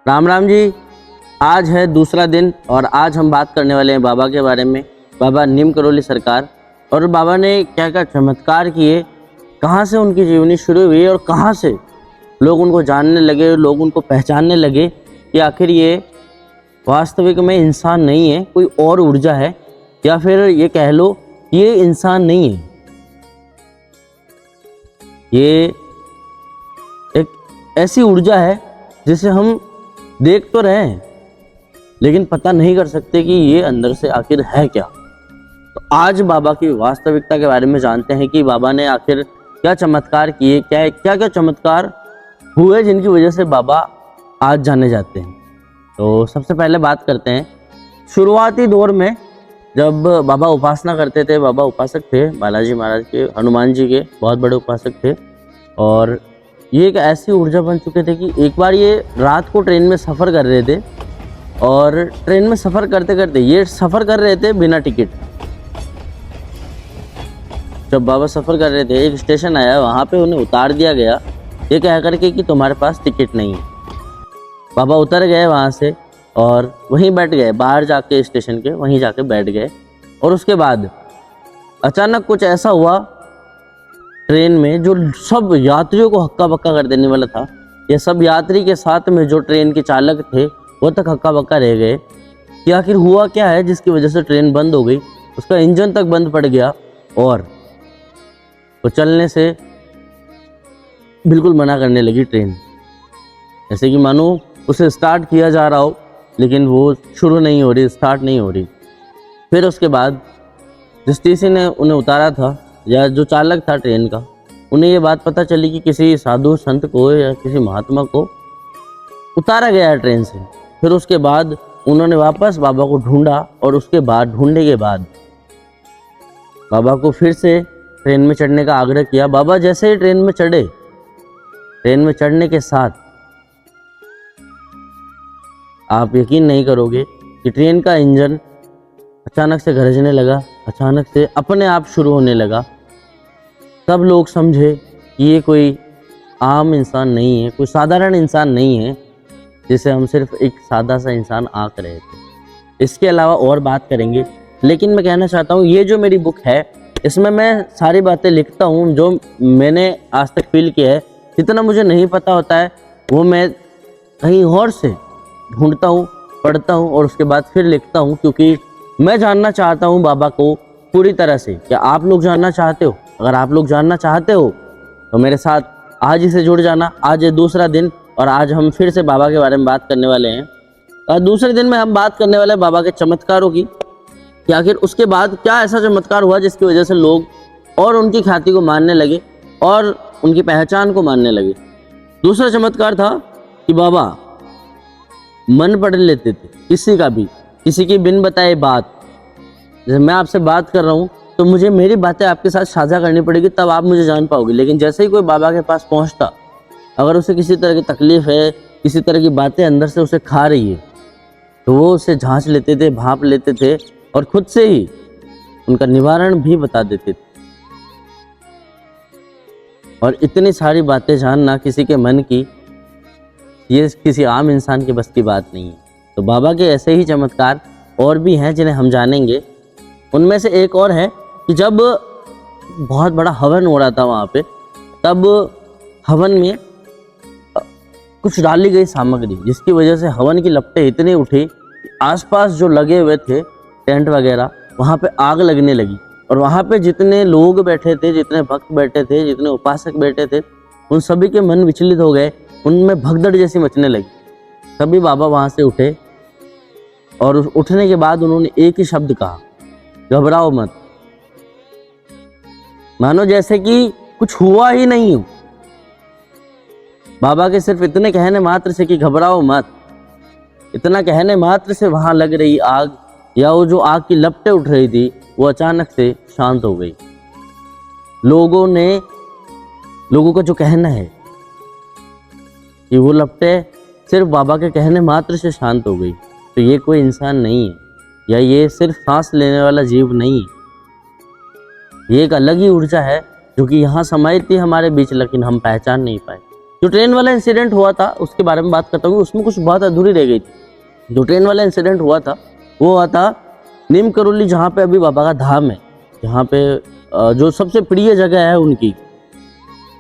राम राम जी। आज है दूसरा दिन और आज हम बात करने वाले हैं बाबा के बारे में। बाबा नीम करोली सरकार और बाबा ने क्या क्या चमत्कार किए, कहाँ से उनकी जीवनी शुरू हुई और कहाँ से लोग उनको जानने लगे, लोग उनको पहचानने लगे कि आखिर ये वास्तविक में इंसान नहीं है, कोई और ऊर्जा है, या फिर ये कह लो ये इंसान नहीं है, ये एक ऐसी ऊर्जा है जिसे हम देख तो रहे हैं लेकिन पता नहीं कर सकते कि ये अंदर से आखिर है क्या। तो आज बाबा की वास्तविकता के बारे में जानते हैं कि बाबा ने आखिर क्या चमत्कार किए, क्या क्या चमत्कार हुए जिनकी वजह से बाबा आज जाने जाते हैं। तो सबसे पहले बात करते हैं शुरुआती दौर में, जब बाबा उपासना करते थे। बाबा उपासक थे बालाजी महाराज के, हनुमान जी के बहुत बड़े उपासक थे। और ये एक ऐसी ऊर्जा बन चुके थे कि एक बार ये रात को ट्रेन में सफ़र कर रहे थे और ट्रेन में सफ़र करते करते ये सफ़र कर रहे थे बिना टिकट। जब बाबा सफ़र कर रहे थे, एक स्टेशन आया, वहाँ पे उन्हें उतार दिया गया ये कह करके कि तुम्हारे पास टिकट नहीं है। बाबा उतर गए वहाँ से और वहीं बैठ गए, बाहर जाके स्टेशन के वहीं जाके बैठ गए। और उसके बाद अचानक कुछ ऐसा हुआ ट्रेन में जो सब यात्रियों को हक्का बक्का कर देने वाला था। ये सब यात्री के साथ में जो ट्रेन के चालक थे वो तक हक्का बक्का रह गए कि आखिर हुआ क्या है जिसकी वजह से ट्रेन बंद हो गई। उसका इंजन तक बंद पड़ गया और वो चलने से बिल्कुल मना करने लगी ट्रेन, जैसे कि मानो उसे स्टार्ट किया जा रहा हो लेकिन वो शुरू नहीं हो रही, स्टार्ट नहीं हो रही। फिर उसके बाद जिस टीसी ने उन्हें उतारा था या जो चालक था ट्रेन का, उन्हें ये बात पता चली कि किसी साधु संत को या किसी महात्मा को उतारा गया है ट्रेन से। फिर उसके बाद उन्होंने वापस बाबा को ढूंढा और उसके बाद ढूंढने के बाद बाबा को फिर से ट्रेन में चढ़ने का आग्रह किया। बाबा जैसे ही ट्रेन में चढ़े, ट्रेन में चढ़ने के साथ आप यकीन नहीं करोगे कि ट्रेन का इंजन अचानक से गरजने लगा, अचानक से अपने आप शुरू होने लगा। तब लोग समझे कि ये कोई आम इंसान नहीं है, कोई साधारण इंसान नहीं है जिसे हम सिर्फ एक सादा सा इंसान आंक रहे थे। इसके अलावा और बात करेंगे, लेकिन मैं कहना चाहता हूँ ये जो मेरी बुक है इसमें मैं सारी बातें लिखता हूँ जो मैंने आज तक फील किया है। जितना मुझे नहीं पता होता है वो मैं कहीं और से ढूंढता हूँ, पढ़ता हूँ और उसके बाद फिर लिखता हूँ, क्योंकि मैं जानना चाहता हूँ बाबा को पूरी तरह से। क्या आप लोग जानना चाहते हो? अगर आप लोग जानना चाहते हो तो मेरे साथ आज ही से जुड़ जाना। आज है दूसरा दिन और आज हम फिर से बाबा के बारे में बात करने वाले हैं। और दूसरे दिन में हम बात करने वाले हैं बाबा के चमत्कारों की, कि आखिर उसके बाद क्या ऐसा चमत्कार हुआ जिसकी वजह से लोग और उनकी ख्याति को मानने लगे और उनकी पहचान को मानने लगे। दूसरा चमत्कार था कि बाबा मन पढ़ लेते थे किसी का भी, किसी की बिन बताए बात। जैसे मैं आपसे बात कर रहा हूँ तो मुझे मेरी बातें आपके साथ साझा करनी पड़ेगी, तब आप मुझे जान पाओगे। लेकिन जैसे ही कोई बाबा के पास पहुँचता, अगर उसे किसी तरह की तकलीफ़ है, किसी तरह की बातें अंदर से उसे खा रही है, तो वो उसे झांच लेते थे, भांप लेते थे और खुद से ही उनका निवारण भी बता देते थे। और इतनी सारी बातें जानना किसी के मन की, ये किसी आम इंसान के बस की बात नहीं है। तो बाबा के ऐसे ही चमत्कार और भी हैं जिन्हें हम जानेंगे। उनमें से एक और है कि जब बहुत बड़ा हवन हो रहा था वहाँ पे, तब हवन में कुछ डाली गई सामग्री जिसकी वजह से हवन की लपटें इतनी उठी, आसपास जो लगे हुए थे टेंट वगैरह, वहाँ पे आग लगने लगी। और वहाँ पे जितने लोग बैठे थे, जितने भक्त बैठे थे, जितने उपासक बैठे थे, उन सभी के मन विचलित हो गए, उनमें भगदड़ जैसी मचने लगी। तभी बाबा वहाँ से उठे और उठने के बाद उन्होंने एक ही शब्द कहा, घबराओ मत। मानो जैसे कि कुछ हुआ ही नहीं हो। बाबा के सिर्फ इतने कहने मात्र से कि घबराओ मत, इतना कहने मात्र से वहां लग रही आग या वो जो आग की लपटें उठ रही थी वो अचानक से शांत हो गई। लोगों का जो कहना है कि वो लपटें सिर्फ बाबा के कहने मात्र से शांत हो गई। तो ये कोई इंसान नहीं है, या ये सिर्फ सांस लेने वाला जीव नहीं है, ये एक अलग ही ऊर्जा है जो कि यहाँ समाई थी हमारे बीच, लेकिन हम पहचान नहीं पाए। जो ट्रेन वाला इंसिडेंट हुआ था उसके बारे में बात करता हूँ, उसमें कुछ बात अधूरी रह गई थी। जो ट्रेन वाला इंसिडेंट हुआ था वो हुआ था नीम करोली, जहाँ पे अभी बाबा का धाम है, जहाँ पे जो सबसे प्रिय जगह है उनकी,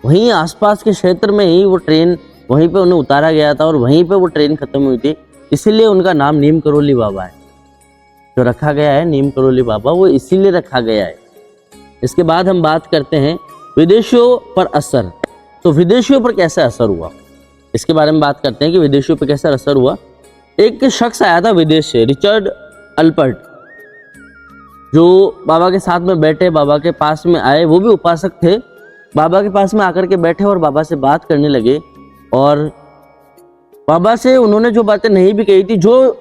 वहीं आसपास के क्षेत्र में ही वो ट्रेन, वहीं पे उन्हें उतारा गया था और वहीं पे वो ट्रेन खत्म हुई थी। इसीलिए उनका नाम नीम करोली बाबा है, जो रखा गया है नीम करोली बाबा, वो इसीलिए रखा गया है। इसके बाद हम बात करते हैं विदेशियों पर असर। तो विदेशियों पर कैसे असर हुआ, इसके बारे में बात करते हैं कि विदेशियों पर कैसे असर हुआ। एक शख्स आया था विदेश से, रिचर्ड अल्पर्ट, जो बाबा के साथ में बैठे, बाबा के पास में आए, वो भी उपासक थे। बाबा के पास में आकर के बैठे और बाबा से बात करने लगे, और बाबा से उन्होंने जो बातें नहीं भी कही थी, जो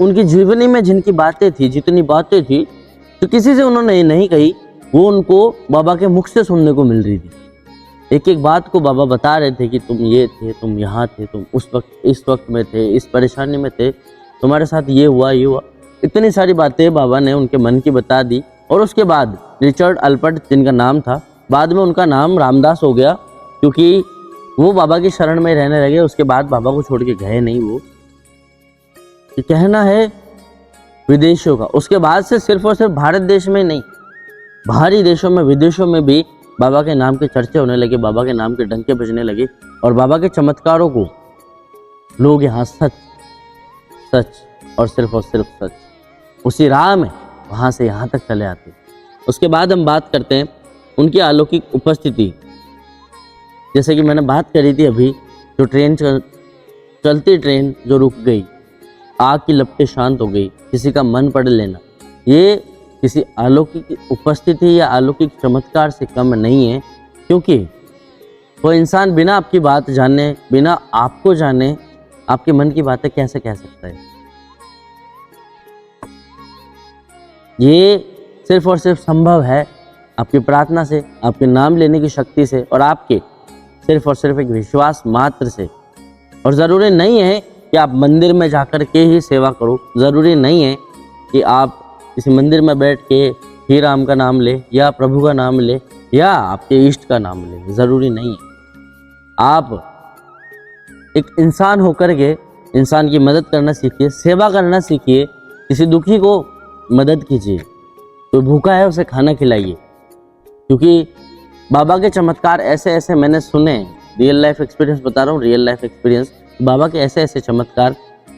उनकी जीवनी में जिनकी बातें थी, जितनी बातें थी, तो किसी से उन्होंने नहीं कही, वो उनको बाबा के मुख से सुनने को मिल रही थी। एक एक बात को बाबा बता रहे थे कि तुम ये थे, तुम यहाँ थे, तुम उस वक्त इस वक्त में थे, इस परेशानी में थे, तुम्हारे साथ ये हुआ ये हुआ। इतनी सारी बातें बाबा ने उनके मन की बता दी। और उसके बाद रिचर्ड अल्पर्ट जिनका नाम था, बाद में उनका नाम रामदास हो गया, क्योंकि वो बाबा की शरण में रहने लगे। उसके बाद बाबा को छोड़ के गए नहीं। वो ये कहना है विदेशों का। उसके बाद से सिर्फ और सिर्फ भारत देश में नहीं, बाहरी देशों में, विदेशों में भी बाबा के नाम के चर्चे होने लगे, बाबा के नाम के डंके बजने लगे, और बाबा के चमत्कारों को लोग यहाँ सच सच और सिर्फ सच, उसी राह में वहाँ से यहाँ तक चले आते। उसके बाद हम बात करते हैं उनकी अलौकिक उपस्थिति। जैसे कि मैंने बात करी थी अभी, जो ट्रेन चलती ट्रेन जो रुक गई, आग की लपटें शांत हो गई, किसी का मन पढ़ लेना, ये किसी अलौकिक उपस्थिति या अलौकिक चमत्कार से कम नहीं है। क्योंकि वो इंसान बिना आपकी बात जाने, बिना आपको जाने, आपके मन की बातें कैसे कह सकता है। ये सिर्फ और सिर्फ संभव है आपकी प्रार्थना से, आपके नाम लेने की शक्ति से, और आपके सिर्फ और सिर्फ एक विश्वास मात्र से। और ज़रूरी नहीं है कि आप मंदिर में जाकर के ही सेवा करो, ज़रूरी नहीं है कि आप किसी मंदिर में बैठ के ही राम का नाम ले, या प्रभु का नाम ले, या आपके इष्ट का नाम ले, ज़रूरी नहीं है। आप एक इंसान होकर के इंसान की मदद करना सीखिए, सेवा करना सीखिए, किसी दुखी को मदद कीजिए, कोई भूखा है उसे खाना खिलाइए। क्योंकि बाबा के चमत्कार ऐसे ऐसे मैंने सुने, रियल लाइफ एक्सपीरियंस बता रहा हूँ, रियल लाइफ एक्सपीरियंस, बाबा के ऐसे ऐसे चमत्कार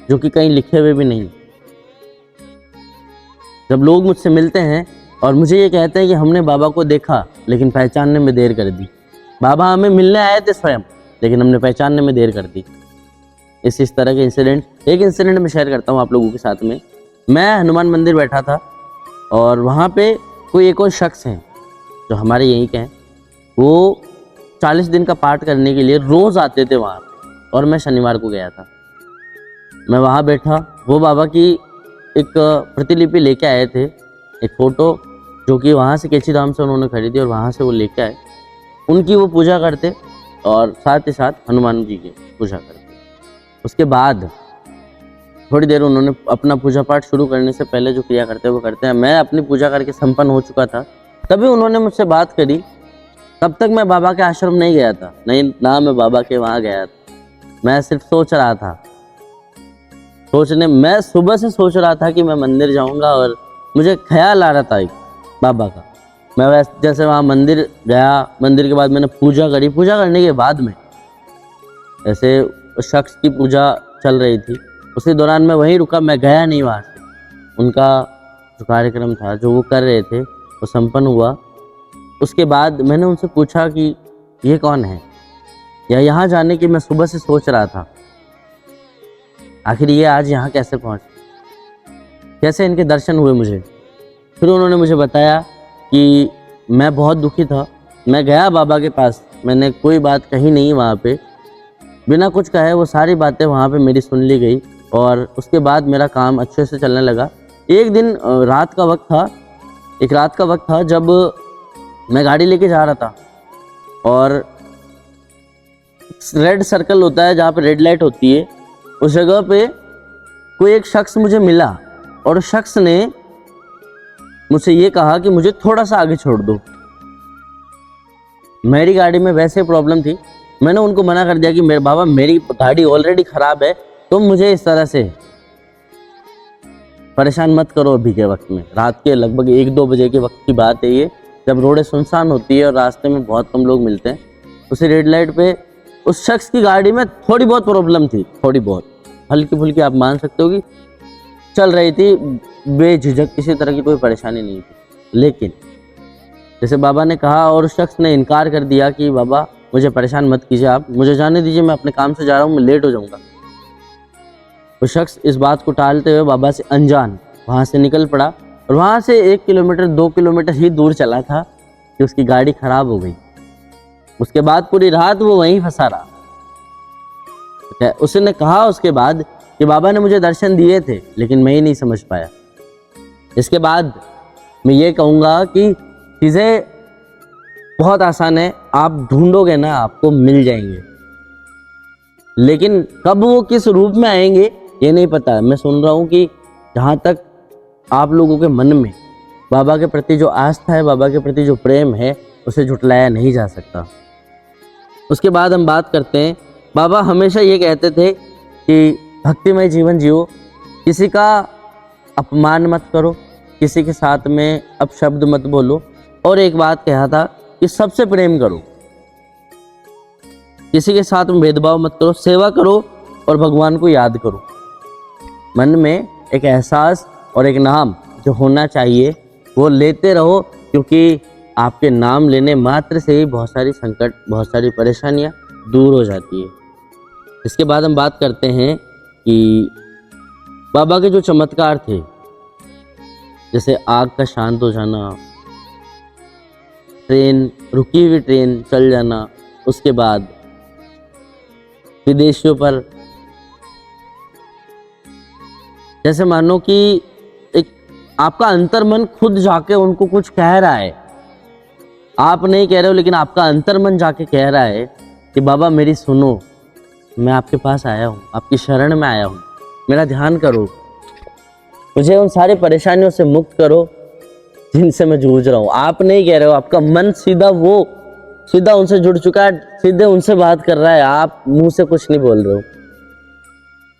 जो कि कहीं लिखे हुए भी नहीं। जब लोग मुझसे मिलते हैं और मुझे ये कहते हैं कि हमने बाबा को देखा लेकिन पहचानने में देर कर दी, बाबा हमें मिलने आए थे स्वयं लेकिन हमने पहचानने में देर कर दी। इस तरह के इंसिडेंट, एक इंसिडेंट मैं शेयर करता हूँ आप लोगों के साथ में। मैं हनुमान मंदिर बैठा था और वहाँ पे कोई एक और शख्स हैं जो हमारे यहीं के हैं, वो 40 दिन का पाठ करने के लिए रोज़ आते थे वहाँ, और मैं शनिवार को गया था। मैं वहाँ बैठा, वो बाबा की एक प्रतिलिपि लेके आए थे, एक फ़ोटो जो कि वहाँ से केची धाम से उन्होंने खरीदी और वहाँ से वो लेके आए। उनकी वो पूजा करते और साथ ही साथ हनुमान जी की पूजा करते। उसके बाद थोड़ी देर उन्होंने अपना पूजा पाठ शुरू करने से पहले जो क्रिया करते हैं वो करते हैं। मैं अपनी पूजा करके संपन्न हो चुका था, तभी उन्होंने मुझसे बात करी। तब तक मैं बाबा के आश्रम नहीं गया था, नहीं ना मैं बाबा के वहाँ गया था। मैं सिर्फ सोच रहा था, मैं सुबह से सोच रहा था कि मैं मंदिर जाऊंगा, और मुझे ख्याल आ रहा था एक बाबा का। मैं जैसे वहाँ मंदिर गया, मंदिर के बाद मैंने पूजा करी। पूजा करने के बाद में ऐसे उस शख्स की पूजा चल रही थी, उसी दौरान मैं वहीं रुका, मैं गया नहीं वहाँ से। उनका जो कार्यक्रम था, जो वो कर रहे थे, वो संपन्न हुआ। उसके बाद मैंने उनसे पूछा कि ये कौन है, या यहाँ जाने की मैं सुबह से सोच रहा था, आखिर ये आज यहाँ कैसे पहुँचे, कैसे इनके दर्शन हुए मुझे। फिर उन्होंने मुझे बताया कि मैं बहुत दुखी था, मैं गया बाबा के पास, मैंने कोई बात कही नहीं वहाँ पे, बिना कुछ कहे वो सारी बातें वहाँ पे मेरी सुन ली गई, और उसके बाद मेरा काम अच्छे से चलने लगा। एक दिन रात का वक्त था, जब मैं गाड़ी लेके जा रहा था, और रेड सर्कल होता है जहाँ पे रेड लाइट होती है, उस जगह पे कोई एक शख्स मुझे मिला, और उस शख्स ने मुझसे ये कहा कि मुझे थोड़ा सा आगे छोड़ दो। मेरी गाड़ी में वैसे प्रॉब्लम थी, मैंने उनको मना कर दिया कि मेरे बाबा मेरी गाड़ी ऑलरेडी खराब है, तुम मुझे इस तरह से परेशान मत करो। अभी के वक्त में रात के लगभग 1-2 बजे के वक्त की बात है ये, जब रोडें सुनसान होती है और रास्ते में बहुत कम लोग मिलते हैं। उसी रेड लाइट पे उस शख्स की गाड़ी में थोड़ी बहुत प्रॉब्लम थी, थोड़ी बहुत हल्की फुल्की, आप मान सकते हो कि चल रही थी बेझिझक, किसी तरह की कोई परेशानी नहीं थी। लेकिन जैसे बाबा ने कहा और उस शख्स ने इनकार कर दिया कि बाबा मुझे परेशान मत कीजिए, आप मुझे जाने दीजिए, मैं अपने काम से जा रहा हूँ, मैं लेट हो जाऊँगा। वो शख्स इस बात को टालते हुए बाबा से अनजान वहाँ से निकल पड़ा और वहाँ से 1 किलोमीटर 2 किलोमीटर ही दूर चला था कि उसकी गाड़ी खराब हो गई। उसके बाद पूरी रात वो वहीं फंसा रहा। उसने कहा उसके बाद कि बाबा ने मुझे दर्शन दिए थे लेकिन मैं ही नहीं समझ पाया। इसके बाद मैं ये कहूँगा कि चीज़ें बहुत आसान है, आप ढूंढोगे ना आपको मिल जाएंगे, लेकिन कब वो किस रूप में आएंगे ये नहीं पता। मैं सुन रहा हूँ कि जहाँ तक आप लोगों के मन में बाबा के प्रति जो आस्था है, बाबा के प्रति जो प्रेम है, उसे झुटलाया नहीं जा सकता। उसके बाद हम बात करते हैं, बाबा हमेशा ये कहते थे कि भक्तिमय जीवन जियो, किसी का अपमान मत करो, किसी के साथ में अपशब्द मत बोलो, और एक बात कहा था कि सबसे प्रेम करो, किसी के साथ में भेदभाव मत करो, सेवा करो और भगवान को याद करो। मन में एक एहसास और एक नाम जो होना चाहिए वो लेते रहो, क्योंकि आपके नाम लेने मात्र से ही बहुत सारी संकट, बहुत सारी परेशानियां दूर हो जाती है। इसके बाद हम बात करते हैं कि बाबा के जो चमत्कार थे, जैसे आग का शांत हो जाना, ट्रेन रुकी हुई ट्रेन चल जाना, उसके बाद विदेशियों पर जैसे मानो कि एक आपका अंतर्मन खुद जाके उनको कुछ कह रहा है, आप नहीं कह रहे हो लेकिन आपका अंतर्मन जाके कह रहा है कि बाबा मेरी सुनो, मैं आपके पास आया हूँ, आपकी शरण में आया हूँ, मेरा ध्यान करो, मुझे उन सारी परेशानियों से मुक्त करो जिनसे मैं जूझ रहा हूँ। आप नहीं कह रहे हो, आपका मन सीधा उनसे जुड़ चुका है, सीधे उनसे बात कर रहा है, आप मुंह से कुछ नहीं बोल रहे हो।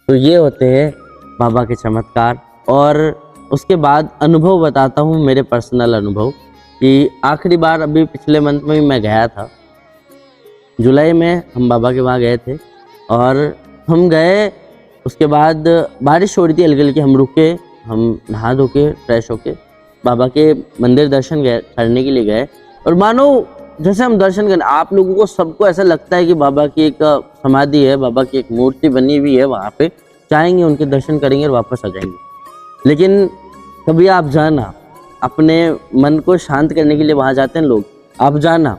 तो ये होते हैं बाबा के चमत्कार। और उसके बाद अनुभव बताता हूँ, मेरे पर्सनल अनुभव, कि आखिरी बार अभी पिछले मंथ में मैं गया था, जुलाई में हम बाबा के वहाँ गए थे और हम गए, उसके बाद बारिश हो रही थी हल्की हल्की, हम रुके, हम नहा धो के फ्रेश होके बाबा के मंदिर दर्शन करने के लिए गए। और मानो जैसे हम दर्शन करने, आप लोगों को सबको ऐसा लगता है कि बाबा की एक समाधि है, बाबा की एक मूर्ति बनी हुई है, वहाँ पे जाएंगे, उनके दर्शन करेंगे और वापस आ जाएंगे। लेकिन कभी आप जाना, अपने मन को शांत करने के लिए वहाँ जाते हैं लोग, आप जाना,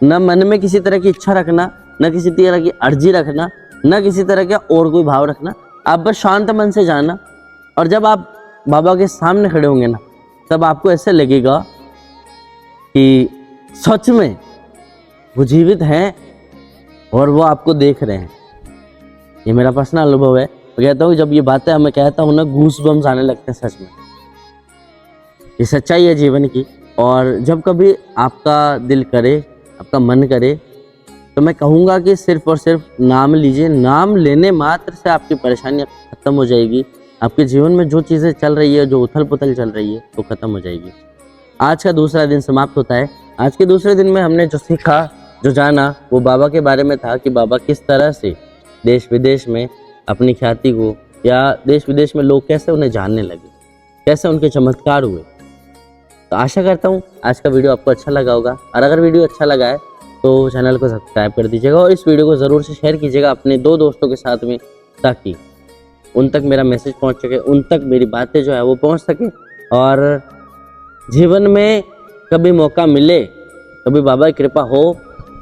न मन में किसी तरह की इच्छा रखना, न किसी तरह की अर्जी रखना, न किसी तरह का और कोई भाव रखना, आप बस शांत मन से जाना। और जब आप बाबा के सामने खड़े होंगे ना, तब आपको ऐसे लगेगा कि सच में वो जीवित हैं और वो आपको देख रहे हैं। ये मेरा पर्सनल अनुभव है। मैं कहता हूँ जब ये बातें मैं कहता हूँ ना, गूस बम्स आने लगते हैं सच में। ये सच्चाई है जीवन की। और जब कभी आपका दिल करे, आपका मन करे, तो मैं कहूँगा कि सिर्फ और सिर्फ नाम लीजिए। नाम लेने मात्र से आपकी परेशानियाँ खत्म हो जाएगी। आपके जीवन में जो चीज़ें चल रही है, जो उथल पुथल चल रही है, वो खत्म हो जाएगी। आज का दूसरा दिन समाप्त होता है। आज के दूसरे दिन में हमने जो सीखा, जो जाना, वो बाबा के बारे में था कि बाबा किस तरह से देश विदेश में अपनी ख्याति को, या देश विदेश में लोग कैसे उन्हें जानने लगे, कैसे उनके चमत्कार हुए। तो आशा करता हूँ आज का वीडियो आपको अच्छा लगा होगा। और अगर वीडियो अच्छा लगा है तो चैनल को सब्सक्राइब कर दीजिएगा और इस वीडियो को ज़रूर से शेयर कीजिएगा अपने 2 दोस्तों के साथ में, ताकि उन तक मेरा मैसेज पहुंच सके, उन तक मेरी बातें जो है वो पहुंच सके। और जीवन में कभी मौका मिले, कभी बाबा की कृपा हो,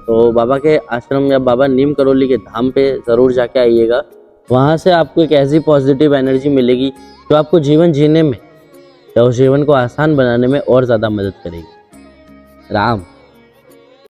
तो बाबा के आश्रम या बाबा नीम करौली के धाम पे ज़रूर जाके आइएगा। वहाँ से आपको एक ऐसी पॉजिटिव एनर्जी मिलेगी जो आपको जीवन जीने में या उस जीवन को आसान बनाने में और ज़्यादा मदद करेगी। राम।